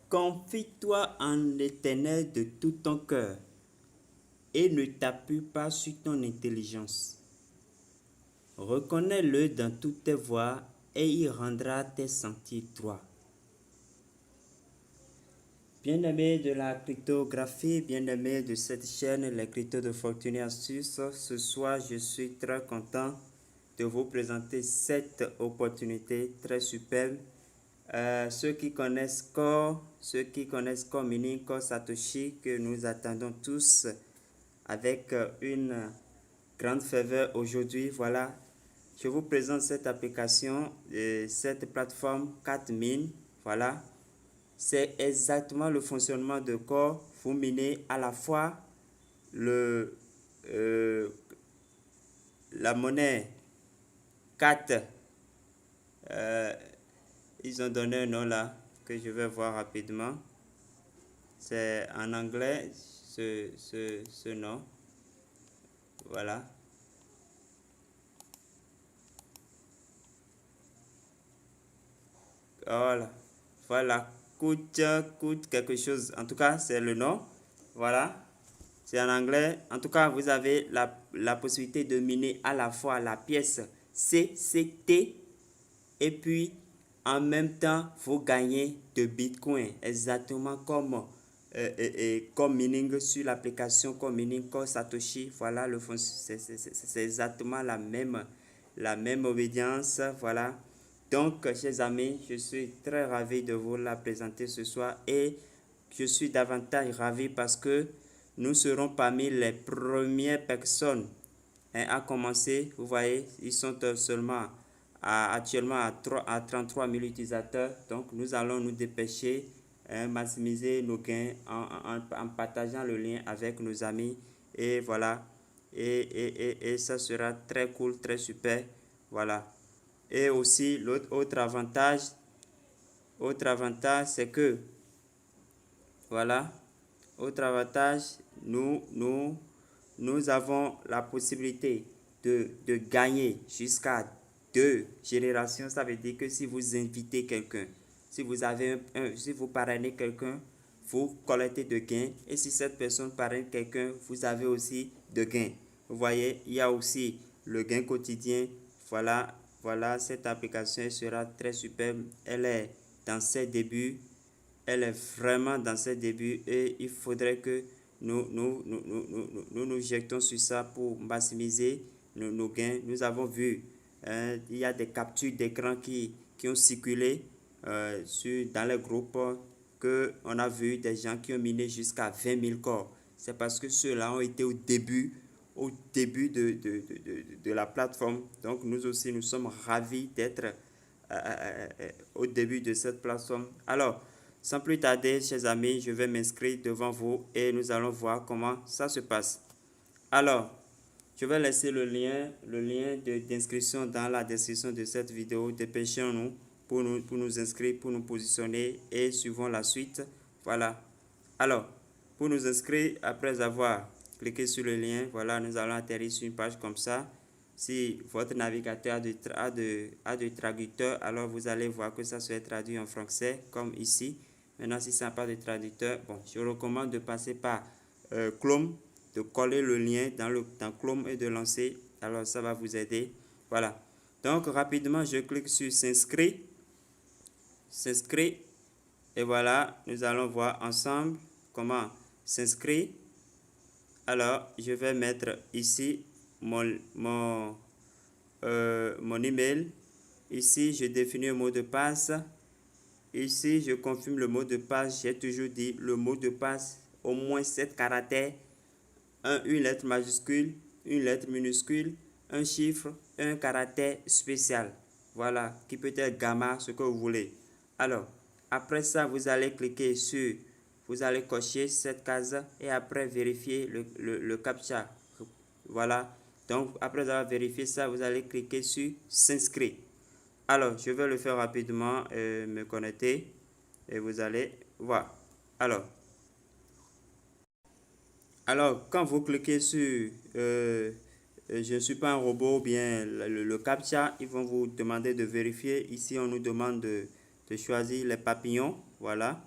Confie-toi en l'Éternel de tout ton cœur et ne t'appuie pas sur ton intelligence. Reconnais-le dans toutes tes voies et il rendra tes sentiers droits. Bien-aimés de la cryptographie, bien-aimés de cette chaîne, les cryptos de Fortune et Astuces, ce soir je suis très content de vous présenter cette opportunité très superbe. Ceux qui connaissent Core, Mini, Core Satoshi, que nous attendons tous avec une grande ferveur aujourd'hui, voilà. Je vous présente cette application, cette plateforme 4Min, voilà. C'est exactement le fonctionnement de Core. Vous minez à la fois le, la monnaie 4. Ils ont donné un nom là que je vais voir rapidement. C'est en anglais ce nom. Voilà. Voilà. Voilà. Coûte quelque chose. En tout cas, c'est le nom. Voilà. C'est en anglais. En tout cas, vous avez la possibilité de miner à la fois la pièce CCT et puis en même temps, vous gagnez de Bitcoin. Exactement comme mining sur l'application comme mining comme Satoshi. Voilà, c'est exactement la même obédience. Voilà. Donc, chers amis, je suis très ravi de vous la présenter ce soir et je suis davantage ravi parce que nous serons parmi les premières personnes à commencer. Vous voyez, ils sont seulement actuellement à 33 000 utilisateurs. Donc, nous allons nous dépêcher, maximiser nos gains en partageant le lien avec nos amis. Et voilà. Et ça sera très cool, très super. Voilà. Et aussi, autre avantage, c'est que, voilà, autre avantage, nous avons la possibilité de gagner jusqu'à 2 générations. Ça veut dire que si vous invitez quelqu'un, si vous parrainez quelqu'un, vous collectez de gains. Et si cette personne parraine quelqu'un, vous avez aussi de gains. Vous voyez, il y a aussi le gain quotidien. Voilà, cette application sera très superbe. Elle est dans ses débuts. Elle est vraiment dans ses débuts et il faudrait que nous jetons sur ça pour maximiser nos gains. Nous avons vu, il y a des captures d'écran qui ont circulé dans les groupes que on a vu des gens qui ont miné jusqu'à 20 000 corps. C'est parce que ceux-là ont été au début de la plateforme. Donc nous aussi, nous sommes ravis d'être au début de cette plateforme. Alors, sans plus tarder, chers amis, je vais m'inscrire devant vous et nous allons voir comment ça se passe. Alors, je vais laisser le lien d'inscription dans la description de cette vidéo. Dépêchons-nous pour nous inscrire, pour nous positionner et suivons la suite. Voilà. Alors, pour nous inscrire, après avoir cliqué sur le lien, voilà, nous allons atterrir sur une page comme ça. Si votre navigateur a de traducteur, alors vous allez voir que ça sera traduit en français, comme ici. Maintenant, si ça n'a pas de traducteur, bon, je recommande de passer par Chrome, de coller le lien dans Chrome et de lancer. Alors, ça va vous aider. Voilà. Donc, rapidement, je clique sur s'inscrire. S'inscrire. Et voilà, nous allons voir ensemble comment s'inscrire. Alors, je vais mettre ici mon email. Ici, je définis un mot de passe. Ici, je confirme le mot de passe. J'ai toujours dit le mot de passe, au moins 7 caractères. Une lettre majuscule, une lettre minuscule, un chiffre, un caractère spécial. Voilà, qui peut être gamma, ce que vous voulez. Alors, après ça, vous allez cliquer sur, vous allez cocher cette case et après vérifier le captcha. Voilà. Donc, après avoir vérifié ça, vous allez cliquer sur s'inscrire. Alors, je vais le faire rapidement, me connecter et vous allez voir. Alors, quand vous cliquez sur je ne suis pas un robot ou bien le CAPTCHA, ils vont vous demander de vérifier. Ici, on nous demande de choisir les papillons. Voilà.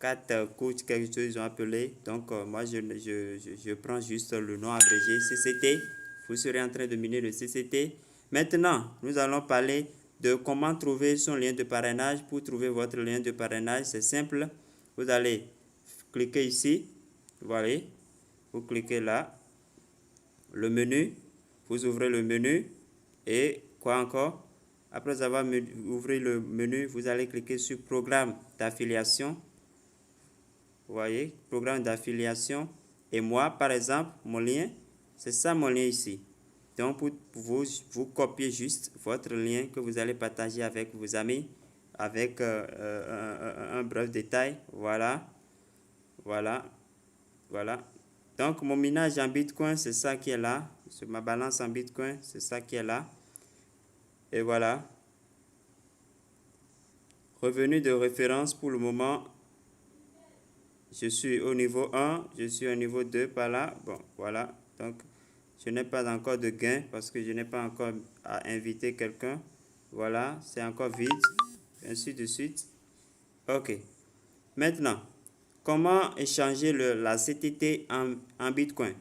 4 coach quelque chose ils ont appelé. Donc moi je prends juste le nom abrégé CCT. Vous serez en train de miner le CCT. Maintenant, nous allons parler de comment trouver son lien de parrainage. Pour trouver votre lien de parrainage, c'est simple. Vous allez cliquer ici. Voilà. Vous cliquez là. Le menu. Vous ouvrez le menu. Et quoi encore? Après avoir ouvert le menu, vous allez cliquer sur programme d'affiliation. Vous voyez, programme d'affiliation. Et moi, par exemple, mon lien, c'est ça mon lien ici. Donc, vous copiez juste votre lien que vous allez partager avec vos amis, avec un bref détail. Voilà, voilà, voilà. Donc, mon minage en Bitcoin, c'est ça qui est là. Sur ma balance en Bitcoin, c'est ça qui est là. Et voilà. Revenu de référence pour le moment. Je suis au niveau 1, je suis au niveau 2 par là. Bon, voilà. Donc, je n'ai pas encore de gain parce que je n'ai pas encore à inviter quelqu'un. Voilà, c'est encore vide. Ainsi de suite. OK. Maintenant, comment échanger la CTT en Bitcoin?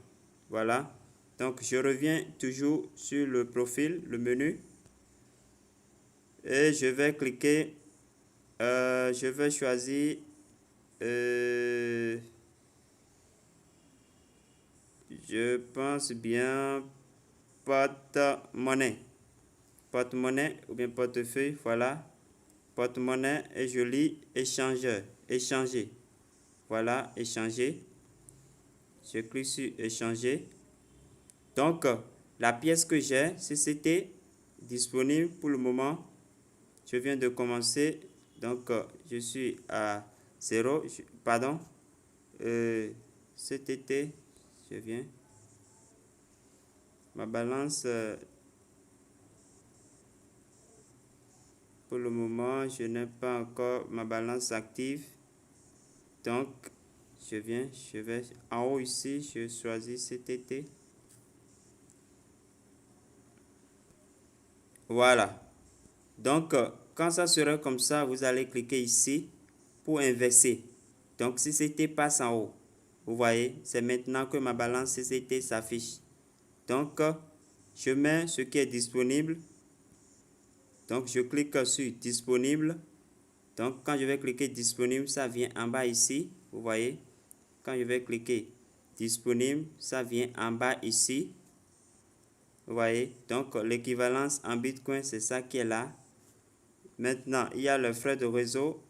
Voilà. Donc, je reviens toujours sur le profil, le menu. Et je vais cliquer. Je vais choisir. Je pense bien porte-monnaie. Porte-monnaie ou bien portefeuille, voilà. Porte-monnaie et je lis échangeur. Échanger. Voilà, échanger. Je clique sur échanger. Donc, la pièce que j'ai, CCT, disponible pour le moment. Je viens de commencer. Donc, je suis à 0. Pardon. CTT. Je viens. Ma balance, pour le moment, je n'ai pas encore ma balance active. Donc, je vais en haut ici, je choisis CTT. Voilà. Donc, quand ça sera comme ça, vous allez cliquer ici pour inverser. Donc, CCT passe en haut. Vous voyez, c'est maintenant que ma balance CCT s'affiche. Donc, je mets ce qui est disponible. Donc, je clique sur disponible. Donc, quand je vais cliquer disponible, ça vient en bas ici. Vous voyez, quand je vais cliquer disponible, ça vient en bas ici. Vous voyez, donc l'équivalence en Bitcoin, c'est ça qui est là. Maintenant, il y a les frais de réseau,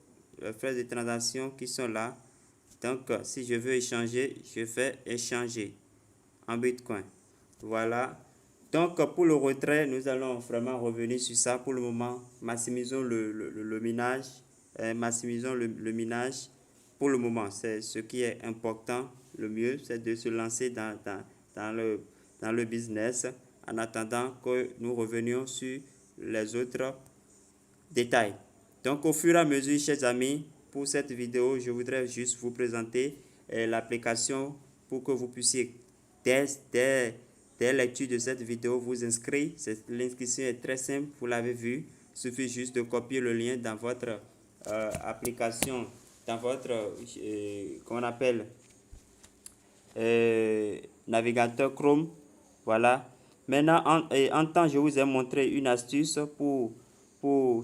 les frais de transaction qui sont là. Donc, si je veux échanger, je fais échanger en Bitcoin. Voilà. Donc, pour le retrait, nous allons vraiment revenir sur ça pour le moment. Maximisons le minage. Maximisons le minage pour le moment. C'est ce qui est important. Le mieux, c'est de se lancer dans le business en attendant que nous revenions sur les autres détails. Donc, au fur et à mesure, chers amis, pour cette vidéo, je voudrais juste vous présenter l'application pour que vous puissiez, dès lecture de cette vidéo, vous inscrire. L'inscription est très simple, vous l'avez vu. Il suffit juste de copier le lien dans votre application, dans votre, qu'on appelle, navigateur Chrome. Voilà. Maintenant, en temps, je vous ai montré une astuce pour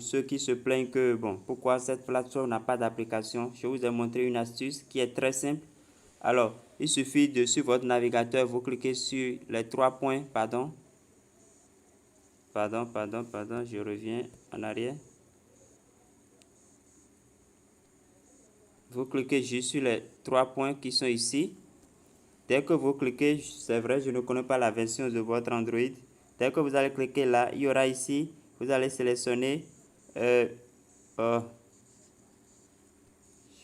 ceux qui se plaignent que, bon, pourquoi cette plateforme n'a pas d'application. Je vous ai montré une astuce qui est très simple. Alors, il suffit de, sur votre navigateur, vous cliquez sur les 3 points, pardon, je reviens en arrière. Vous cliquez juste sur les 3 points qui sont ici. Dès que vous cliquez, c'est vrai, je ne connais pas la version de votre Android. Dès que vous allez cliquer là, il y aura ici, vous allez sélectionner, je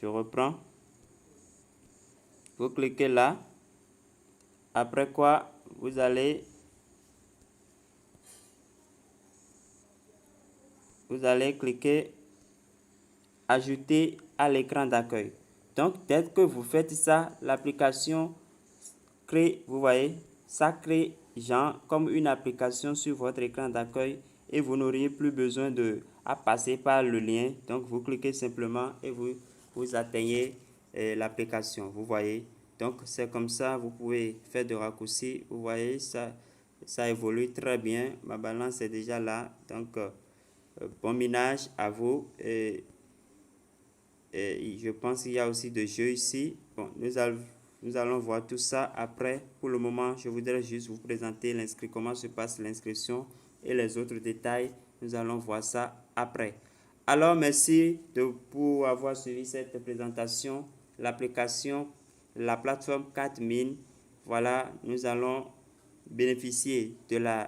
reprends. Vous cliquez là. Après quoi, vous allez cliquer ajouter à l'écran d'accueil. Donc, dès que vous faites ça, l'application crée, vous voyez, ça crée genre comme une application sur votre écran d'accueil et vous n'auriez plus besoin de passer par le lien. Donc, vous cliquez simplement et vous atteignez l'application. Vous voyez, donc c'est comme ça, vous pouvez faire de raccourcis. Vous voyez, ça évolue très bien. Ma balance est déjà là. Donc, bon minage à vous. Et je pense qu'il y a aussi des jeux ici. Bon, nous allons voir tout ça après. Pour le moment, je voudrais juste vous présenter comment se passe l'inscription et les autres détails. Nous allons voir ça après. Alors, merci pour avoir suivi cette présentation. L'application, la plateforme 4Mine, voilà, nous allons bénéficier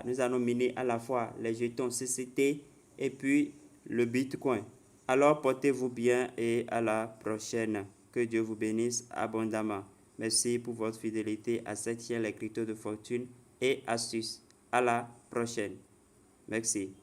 nous allons miner à la fois les jetons CCT et puis le Bitcoin. Alors, portez-vous bien et à la prochaine. Que Dieu vous bénisse abondamment. Merci pour votre fidélité à cette chaîne Les Cryptos de Fortune et Astuces. À la prochaine. Merci.